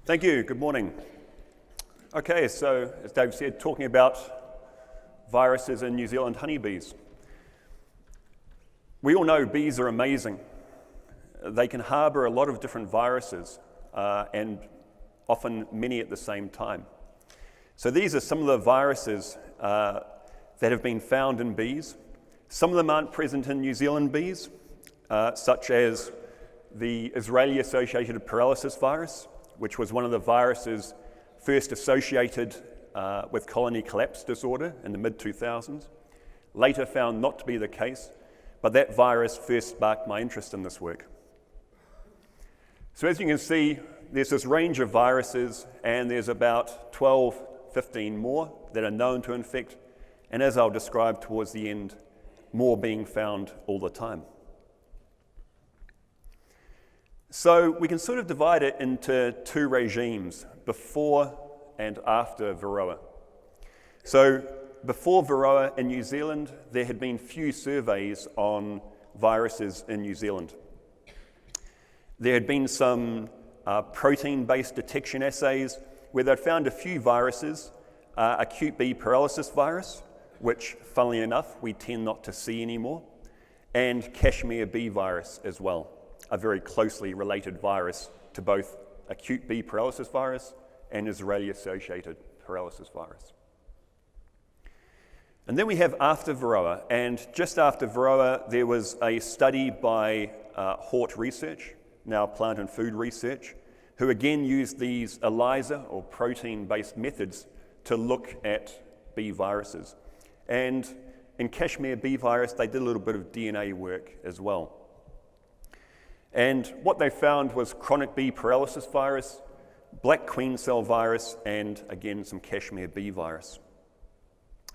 Thank you. Good morning. Okay, so as Dave said, talking about viruses in New Zealand honeybees. We all know bees are amazing. They can harbour a lot of different viruses and often many at the same time. So these are some of the viruses that have been found in bees. Some of them aren't present in New Zealand bees, such as the Israeli-associated paralysis virus, which was one of the viruses first associated with colony collapse disorder in the mid-2000s, later found not to be the case, but that virus first sparked my interest in this work. So as you can see, there's this range of viruses, and there's about 12, 15 more that are known to infect, and as I'll describe towards the end, more being found all the time. So we can sort of divide it into two regimes, before and after Varroa. So before Varroa in New Zealand, there had been few surveys on viruses in New Zealand. There had been some protein-based detection assays where they'd found a few viruses, acute bee paralysis virus, which, funnily enough, we tend not to see anymore, and Kashmir bee virus as well, a very closely related virus to both acute bee paralysis virus and Israeli-associated paralysis virus. And then we have after Varroa, and just after Varroa there was a study by Hort Research, now Plant and Food Research, who again used these ELISA or protein-based methods to look at bee viruses. And in Kashmir bee virus they did a little bit of DNA work as well. And what they found was chronic bee paralysis virus, black queen cell virus, and again some Kashmir bee virus.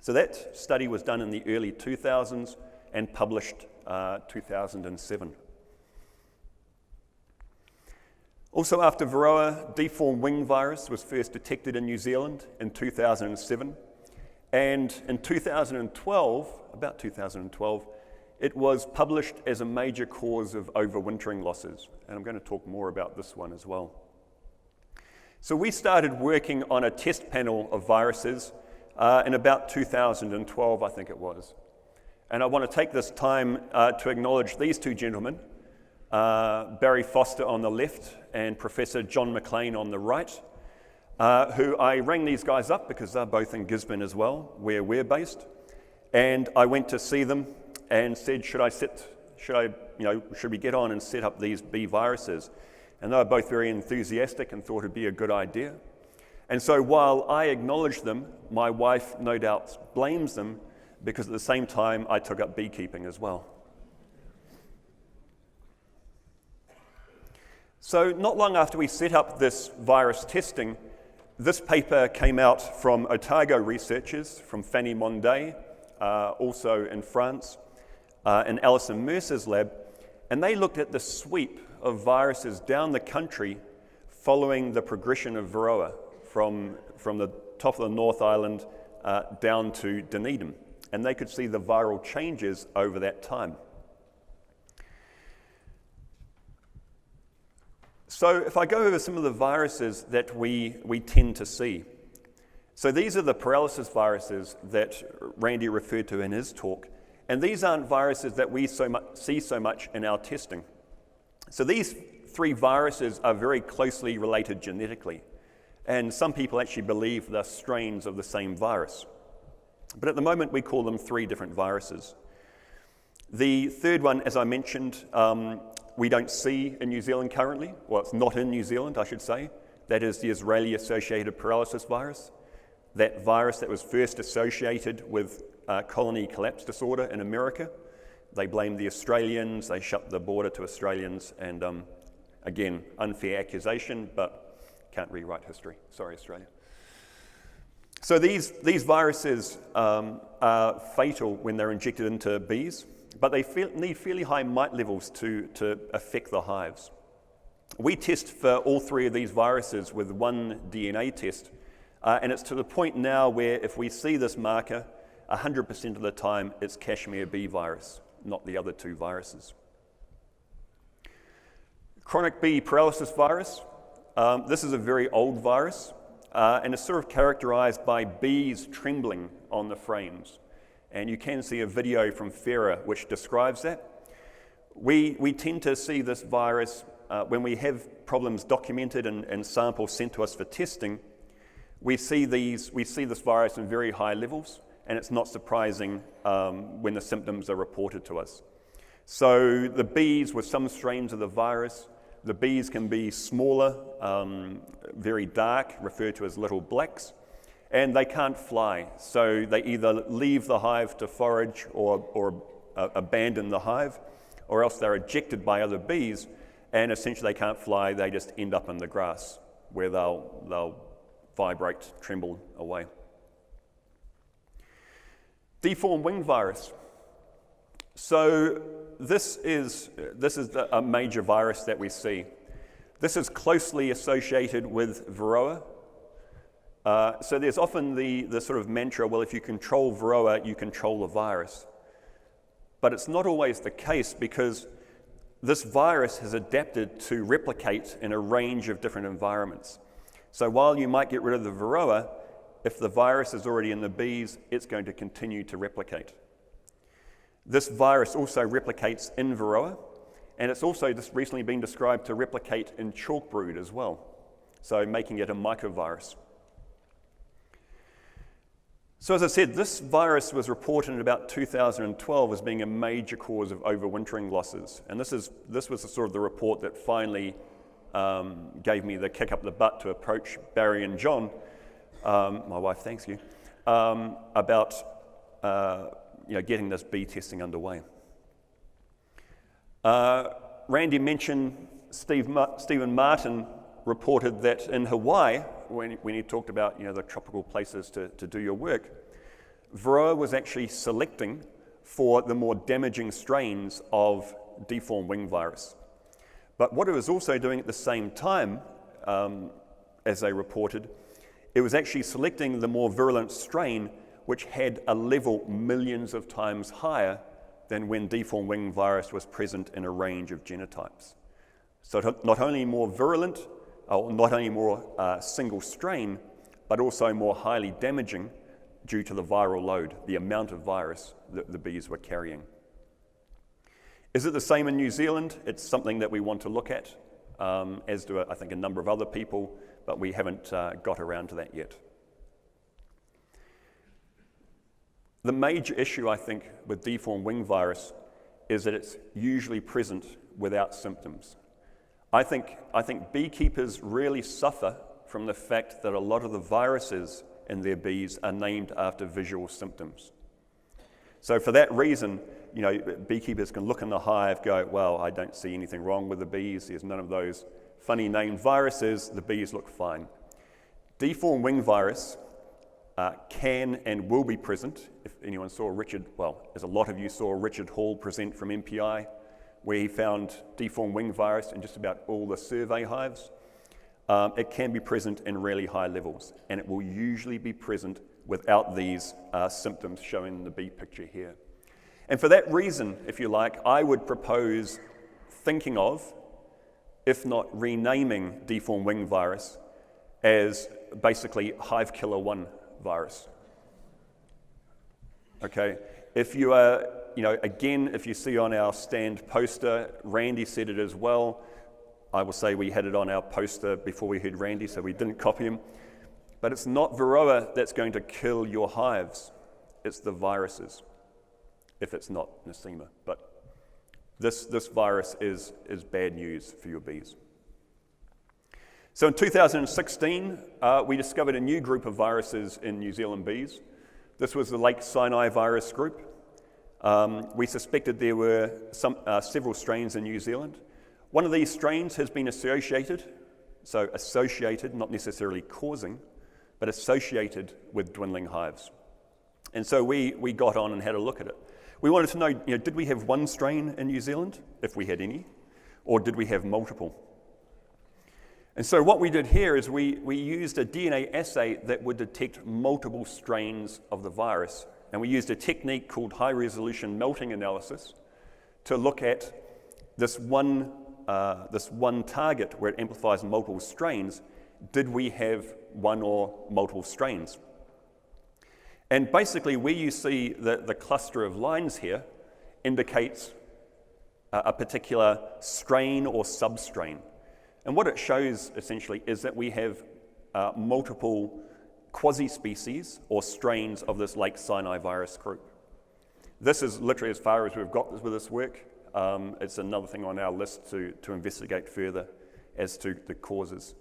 So that study was done in the early 2000s and published 2007. Also after Varroa, deformed wing virus was first detected in New Zealand in 2007. And in 2012, about 2012, it was published as a major cause of overwintering losses, and I'm going to talk more about this one as well. So we started working on a test panel of viruses in about 2012, I think it was. And I want to take this time to acknowledge these two gentlemen, Barry Foster on the left and Professor John McLean on the right, who I rang these guys up because they're both in Gisborne as well, where we're based. And I went to see them and said, should we get on and set up these bee viruses? And they were both very enthusiastic and thought it'd be a good idea. And so while I acknowledge them, my wife no doubt blames them because at the same time I took up beekeeping as well. So not long after we set up this virus testing, this paper came out from Otago researchers from Fanny Mondet, also in France, in Alison Mercer's lab, and they looked at the sweep of viruses down the country following the progression of Varroa from the top of the North Island down to Dunedin, and they could see the viral changes over that time. So if I go over some of the viruses that we tend to see. So these are the paralysis viruses that Randy referred to in his talk. And these aren't viruses that we see so much in our testing. So these three viruses are very closely related genetically. And some people actually believe they're strains of the same virus. But at the moment we call them three different viruses. The third one, as I mentioned, we don't see in New Zealand currently. Well, it's not in New Zealand, I should say. That is the Israeli-associated paralysis virus. That virus that was first associated with colony collapse disorder in America. They blamed the Australians, they shut the border to Australians, and again, unfair accusation, but can't rewrite history. Sorry, Australia. So these viruses are fatal when they're injected into bees, but they need fairly high mite levels to affect the hives. We test for all three of these viruses with one DNA test, and it's to the point now where if we see this marker, 100% of the time it's Kashmir bee virus, not the other two viruses. Chronic bee paralysis virus, This is a very old virus, and it's sort of characterized by bees trembling on the frames. And you can see a video from FERA which describes that. We tend to see this virus when we have problems documented and samples sent to us for testing. We see this virus in very high levels, and it's not surprising when the symptoms are reported to us. So the bees with some strains of the virus, the bees can be smaller, very dark, referred to as little blacks, and they can't fly. So they either leave the hive to forage or abandon the hive, or else they're ejected by other bees, and essentially they can't fly, they just end up in the grass where they'll vibrate, tremble away. Deformed wing virus. So this is a major virus that we see. This is closely associated with Varroa. So there's often the sort of mantra, well, if you control Varroa, you control the virus. But it's not always the case, because this virus has adapted to replicate in a range of different environments. So while you might get rid of the Varroa, if the virus is already in the bees, it's going to continue to replicate. This virus also replicates in Varroa, and it's also just recently been described to replicate in chalk brood as well, so making it a mycovirus. So as I said, this virus was reported in about 2012 as being a major cause of overwintering losses, and this was sort of the report that finally gave me the kick up the butt to approach Barry and John, my wife, thanks you, about getting this bee testing underway. Randy mentioned Stephen Martin reported that in Hawaii, when he talked about the tropical places to do your work, Varroa was actually selecting for the more damaging strains of deformed wing virus. But what it was also doing at the same time, as they reported, it was actually selecting the more virulent strain which had a level millions of times higher than when deformed wing virus was present in a range of genotypes. So not only more virulent, or not only more single strain, but also more highly damaging due to the viral load, the amount of virus that the bees were carrying. Is it the same in New Zealand? It's something that we want to look at, as do I think a number of other people, but we haven't got around to that yet. The major issue, I think, with deformed wing virus is that it's usually present without symptoms. I think beekeepers really suffer from the fact that a lot of the viruses in their bees are named after visual symptoms. So for that reason, beekeepers can look in the hive, go, well, I don't see anything wrong with the bees, there's none of those funny named viruses, the bees look fine. Deformed wing virus can and will be present. If anyone saw as a lot of you saw Richard Hall present from MPI, where he found deformed wing virus in just about all the survey hives. It can be present in really high levels, and it will usually be present without these symptoms shown in the bee picture here. And for that reason, if you like, I would propose thinking of, if not renaming deformed wing virus, as basically hive killer 1 virus. Okay, if you are, again, if you see on our stand poster, Randy said it as well. I will say we had it on our poster before we heard Randy, so we didn't copy him. But it's not Varroa that's going to kill your hives. It's the viruses, if it's not Nosema. But this virus is bad news for your bees. So in 2016, we discovered a new group of viruses in New Zealand bees. This was the Lake Sinai virus group. We suspected there were several strains in New Zealand. One of these strains has been associated, not necessarily causing, but associated with dwindling hives. And so we got on and had a look at it. We wanted to know, did we have one strain in New Zealand, if we had any, or did we have multiple? And so what we did here is we used a DNA assay that would detect multiple strains of the virus. And we used a technique called high-resolution melting analysis to look at this one target where it amplifies multiple strains, did we have one or multiple strains? And basically where you see the cluster of lines here indicates a particular strain or substrain. And what it shows essentially is that we have multiple quasi-species or strains of this Lake Sinai virus group. This is literally as far as we've got with this work. It's another thing on our list to investigate further as to the causes.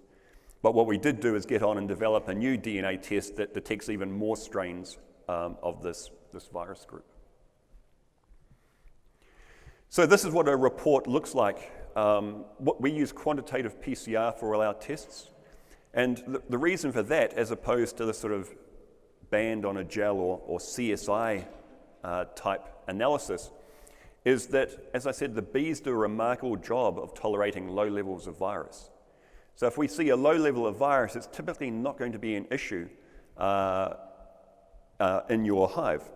But what we did do is get on and develop a new DNA test that detects even more strains of this virus group. So this is what a report looks like. We use quantitative PCR for all our tests. And the reason for that, as opposed to the sort of band on a gel or CSI type analysis, is that, as I said, the bees do a remarkable job of tolerating low levels of virus. So if we see a low level of virus, it's typically not going to be an issue in your hive.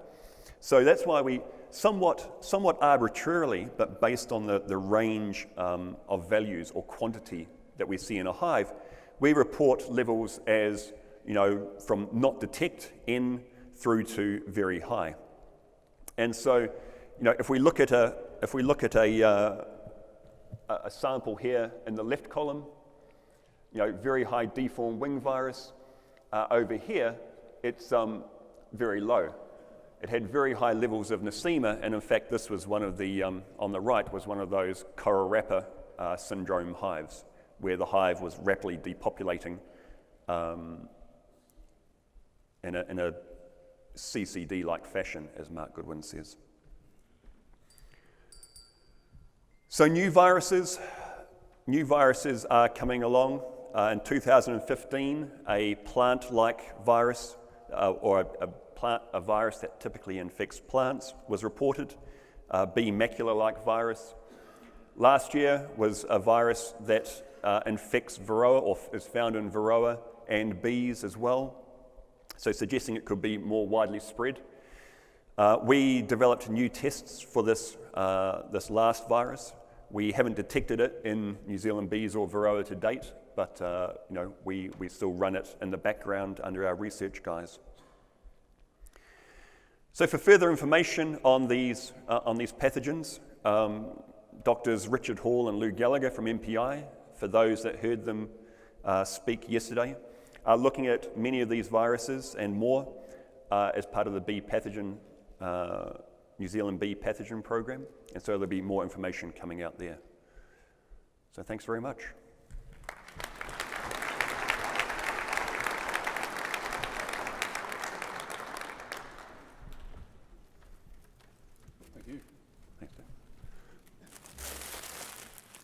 So that's why we somewhat arbitrarily, but based on the range of values or quantity that we see in a hive, we report levels as, from not detect N through to very high. And so, if we look at a sample here in the left column, very high deformed wing virus. Over here, it's very low. It had very high levels of Nosema, and in fact, this was one of the, on the right, was one of those Kora-Rappa syndrome hives, where the hive was rapidly depopulating in a CCD-like fashion, as Mark Goodwin says. So new viruses are coming along. In 2015, a plant-like virus, or a virus that typically infects plants, was reported, bee macular-like virus. Last year was a virus that infects Varroa, or is found in Varroa and bees as well, so suggesting it could be more widely spread. We developed new tests for this last virus. We haven't detected it in New Zealand bees or Varroa to date, but we still run it in the background under our research guise. So for further information on these pathogens, Doctors Richard Hall and Lou Gallagher from MPI, for those that heard them speak yesterday, are looking at many of these viruses and more as part of the bee pathogen, New Zealand bee pathogen program, and so there'll be more information coming out there. So thanks very much. Thank you. Thanks, Dan.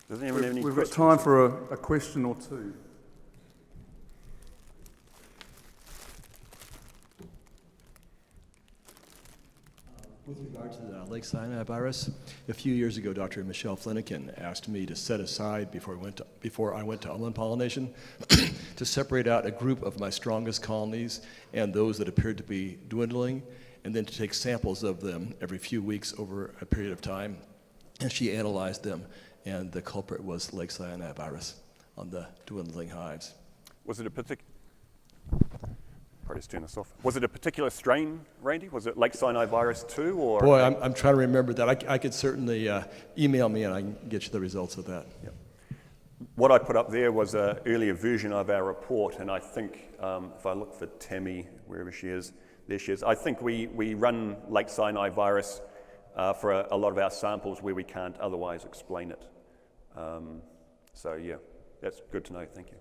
Does anyone have any We've questions? got time for a question or two. With regard to the Lake Sinai virus, a few years ago, Dr. Michelle Flanagan asked me to set aside, before I went to almond pollination, to separate out a group of my strongest colonies and those that appeared to be dwindling, and then to take samples of them every few weeks over a period of time. And she analyzed them, and the culprit was Lake Sinai virus on the dwindling hives. Was it a particular... Probably just turn this off. Was it a particular strain, Randy? Was it Lake Sinai virus 2 or? Boy, I'm trying to remember that. I could certainly email me and I can get you the results of that. Yep. What I put up there was an earlier version of our report, and I think if I look for Tammy, wherever she is, there she is. I think we run Lake Sinai virus for a lot of our samples where we can't otherwise explain it. So yeah, that's good to know. Thank you.